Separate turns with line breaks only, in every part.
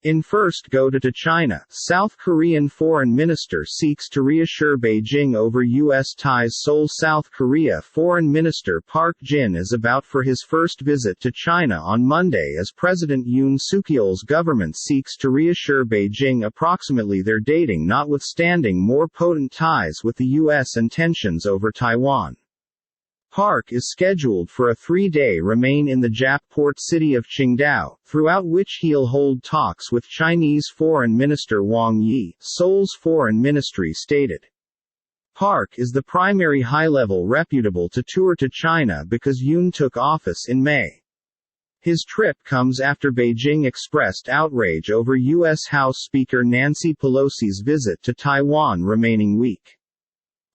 In first go to China, South Korean Foreign Minister seeks to reassure Beijing over U.S. ties. Seoul, South Korea Foreign Minister Park Jin is about for his first visit to China on Monday as President Yoon Suk-yeol's government seeks to reassure Beijing approximately their dating notwithstanding more potent ties with the U.S. and tensions over Taiwan. Park is scheduled for a 3-day remain in the Jap port city of Qingdao, throughout which he'll hold talks with Chinese Foreign Minister Wang Yi, Seoul's foreign ministry stated. Park is the primary high-level reputable to tour to China because Yoon took office in May. His trip comes after Beijing expressed outrage over U.S. House Speaker Nancy Pelosi's visit to Taiwan remaining weak.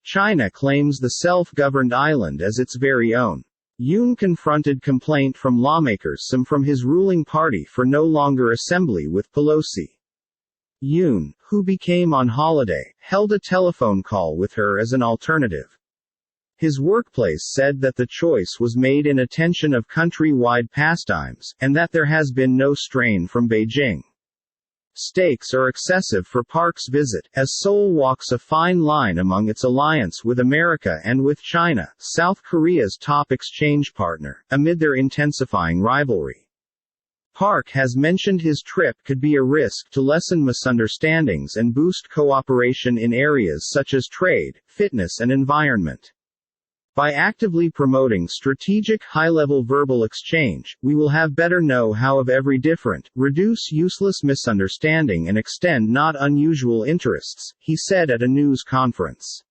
China claims the self-governed island as its very own. Yoon confronted complaint from lawmakers, some from his ruling party, for no longer assembly with Pelosi. Yoon, who became on holiday, held a telephone call with her as an alternative. His workplace said that the choice was made in attention of country-wide pastimes, and that there has been no strain from Beijing. Stakes are excessive for Park's visit, as Seoul walks a fine line among its alliance with America and with China, South Korea's top exchange partner, amid their intensifying rivalry. Park has mentioned his trip could be a risk to lessen misunderstandings and boost cooperation in areas such as trade, fitness and environment. By actively promoting strategic high-level verbal exchange, we will have better know-how of every different, reduce useless misunderstanding and extend not unusual interests, he said at a news conference.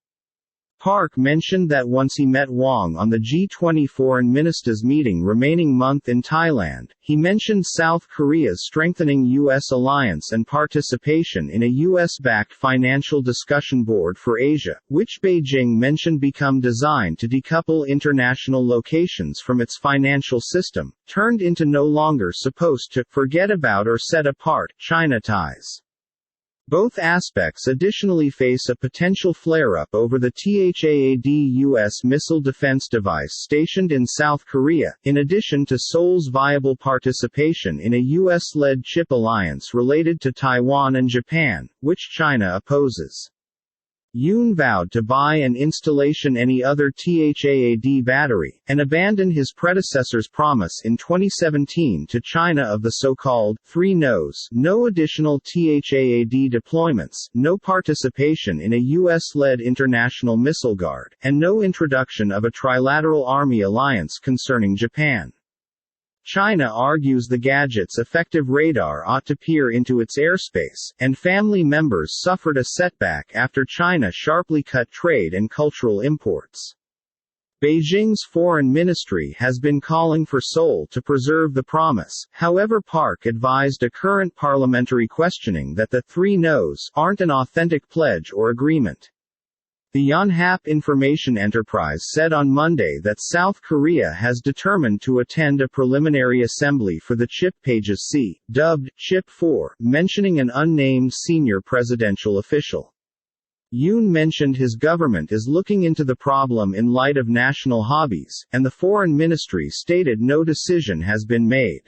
Park mentioned that once he met Wang on the G20 foreign ministers meeting remaining month in Thailand, he mentioned South Korea's strengthening U.S. alliance and participation in a U.S.-backed financial discussion board for Asia, which Beijing mentioned become designed to decouple international locations from its financial system, turned into no longer supposed to forget about or set apart China ties. Both aspects additionally face a potential flare-up over the THAAD U.S. missile defense device stationed in South Korea, in addition to Seoul's viable participation in a U.S.-led chip alliance related to Taiwan and Japan, which China opposes. Yoon vowed to buy and installation any other THAAD battery, and abandon his predecessor's promise in 2017 to China of the so-called 3 no's, no additional THAAD deployments, no participation in a U.S.-led international missile guard, and no introduction of a trilateral army alliance concerning Japan. China argues the gadget's effective radar ought to peer into its airspace, and family members suffered a setback after China sharply cut trade and cultural imports. Beijing's foreign ministry has been calling for Seoul to preserve the promise, however Park advised a current parliamentary questioning that the 3 no's aren't an authentic pledge or agreement. The Yonhap Information Enterprise said on Monday that South Korea has determined to attend a preliminary assembly for the chip Pages C, dubbed Chip 4, mentioning an unnamed senior presidential official. Yoon mentioned his government is looking into the problem in light of national hobbies, and the foreign ministry stated no decision has been made.